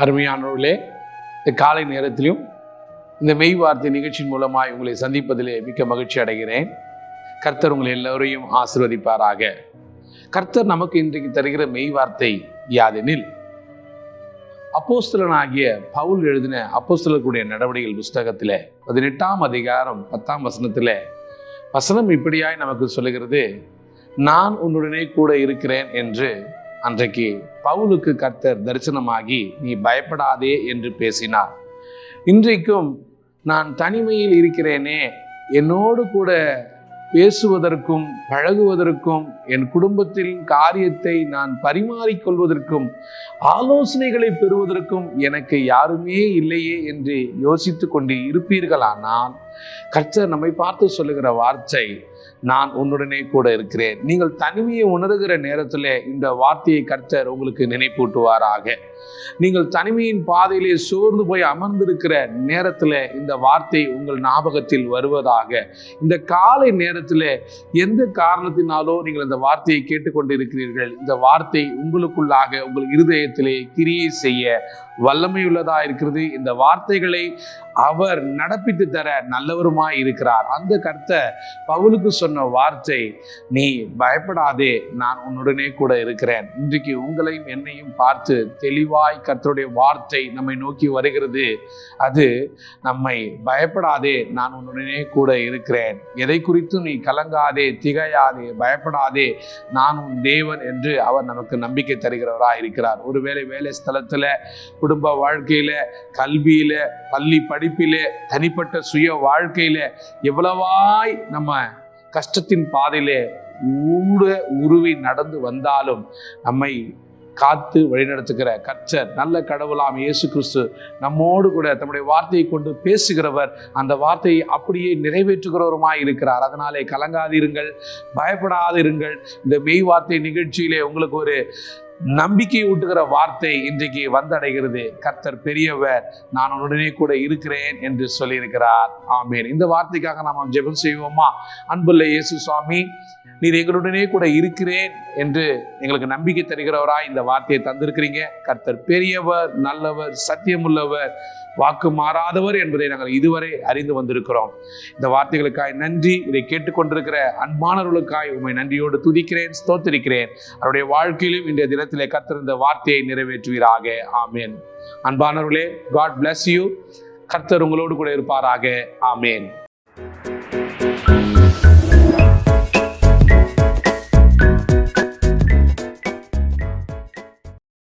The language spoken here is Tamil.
அருமையானவர்களே, இந்த காலை நேரத்திலும் இந்த மெய் வார்த்தை நிகழ்ச்சியின் மூலமாய் உங்களை சந்திப்பதிலே மிக்க மகிழ்ச்சி அடைகிறேன். கர்த்தர் உங்களை எல்லோரையும் ஆசீர்வதிப்பாராக. கர்த்தர் நமக்கு இன்றைக்கு தருகிற மெய் வார்த்தை யாதெனில், அப்போஸ்தலனாகிய பவுல் எழுதின அப்போஸ்தலர்களுடைய நடவடிக்கைகள் புஸ்தகத்தில் 18ஆம் அதிகாரம் 10ஆம் வசனத்தில் வசனம் இப்படியாய் நமக்கு சொல்லுகிறது, நான் உன்னுடனே கூட இருக்கிறேன் என்று அன்றைக்கு பவுலுக்கு கர்த்தர் தரிசனமாகி நீ பயப்படாதே என்று பேசினார். இன்றைக்கும் நான் தனிமையில் இருக்கிறேனே, என்னோடு கூட பேசுவதற்கும் பழகுவதற்கும் என் குடும்பத்தில் காரியத்தை நான் பரிமாறிக்கொள்வதற்கும் ஆலோசனைகளை பெறுவதற்கும் எனக்கு யாருமே இல்லையே என்று யோசித்து கொண்டு இருப்பீர்களானால், கர்த்தர் நம்மை பார்த்து சொல்லுகிற வார்த்தை, நான் உன்னுடனே கூட இருக்கிறேன். நீங்கள் தனிமையை உணர்கிற நேரத்தில் இந்த வார்த்தையை கர்த்தர் உங்களுக்கு நினைப்பூட்டுவாராக. நீங்கள் தனிமையின் பாதையிலே சோர்ந்து போய் அமர்ந்திருக்கிற நேரத்தில் இந்த வார்த்தை உங்கள் ஞாபகத்தில் வருவதாக. இந்த காலை நேரத்தில் எந்த காரணத்தினாலோ நீங்கள் இந்த வார்த்தையை கேட்டுக்கொண்டு இருக்கிறீர்கள், இந்த வார்த்தை உங்களுக்குள்ளாக உங்கள் இருதயத்திலே கிரியை செய்ய வல்லமையுள்ளதா இருக்கிறது. இந்த வார்த்தைகளை அவர் நடப்பித்து தர நல்லவருமாய் இருக்கிறார். அந்த கர்த்தர் பவுலுக்கு சொன்ன வார்த்தை, நீ பயப்படாதே, நான் உன்னுடனே கூட இருக்கிறேன். இன்றைக்கு உங்களையும் என்னையும் பார்த்து தெளிவாய் கர்த்தருடைய வார்த்தை நம்மை நோக்கி வருகிறது. அது நம்மை பயப்படாதே, நான் உன்னுடனே கூட இருக்கிறேன், எதை குறித்தும் நீ கலங்காதே, திகையாதே, பயப்படாதே, நான் உன் தேவன் என்று அவர் நமக்கு நம்பிக்கை தருகிறவராய் இருக்கிறார். ஒருவேளை வேலை ஸ்தலத்துல, குடும்ப வாழ்க்கையில, கல்வியில, பள்ளி படிப்பிலே, தனிப்பட்ட சுய வாழ்க்கையில எவ்வளவாய் நம்ம கஷ்டத்தின் பாதையிலே உருவி நடந்து வந்தாலும் நம்மை காத்து வழிநடத்துகிற கர்த்தர், நல்ல கடவுளாம் இயேசு கிறிஸ்து நம்மோடு கூட தம்முடைய வார்த்தையை கொண்டு பேசுகிறவர், அந்த வார்த்தையை அப்படியே நிறைவேற்றுகிறவருமாய் இருக்கிறார். அதனாலே கலங்காதிருங்கள், பயப்படாதிருங்கள். இந்த மெய் வார்த்தை நிகழ்ச்சியிலே உங்களுக்கு ஒரு நம்பிக்கை ஊட்டுகிற வார்த்தை இன்றைக்கு வந்தடைகிறது. கர்த்தர் பெரியவர், நான் உடனே கூட இருக்கிறேன் என்று சொல்லியிருக்கிறார். ஆமேன். இந்த வார்த்தைக்காக நாம் ஜெபம் செய்வோமா? அன்புள்ள இயேசு சுவாமி, நீர் எங்களுடனே கூட இருக்கிறேன் என்று எங்களுக்கு நம்பிக்கை தருகிறவராய் இந்த வார்த்தையை தந்திருக்கிறீங்க. கர்த்தர் பெரியவர், நல்லவர், சத்தியமுள்ளவர், வாக்கு மாறாதவர் என்பதை நாங்கள் இதுவரை அறிந்து வந்திருக்கிறோம். இந்த வார்த்தைகளுக்காய் நன்றி. இதை கேட்டுக்கொண்டிருக்கிற அன்பானவர்களுக்காய் உம்மை நன்றியோடு துதிக்கிறேன், ஸ்தோத்திரிக்கிறேன். அவருடைய வாழ்க்கையிலும் இன்றைய தினத்திலே கர்த்தர் இந்த வார்த்தையை நிறைவேற்றுவீராக. ஆமேன். அன்பானவர்களே, God bless you. கர்த்தர் உங்களோடு கூட இருப்பாராக. ஆமேன்.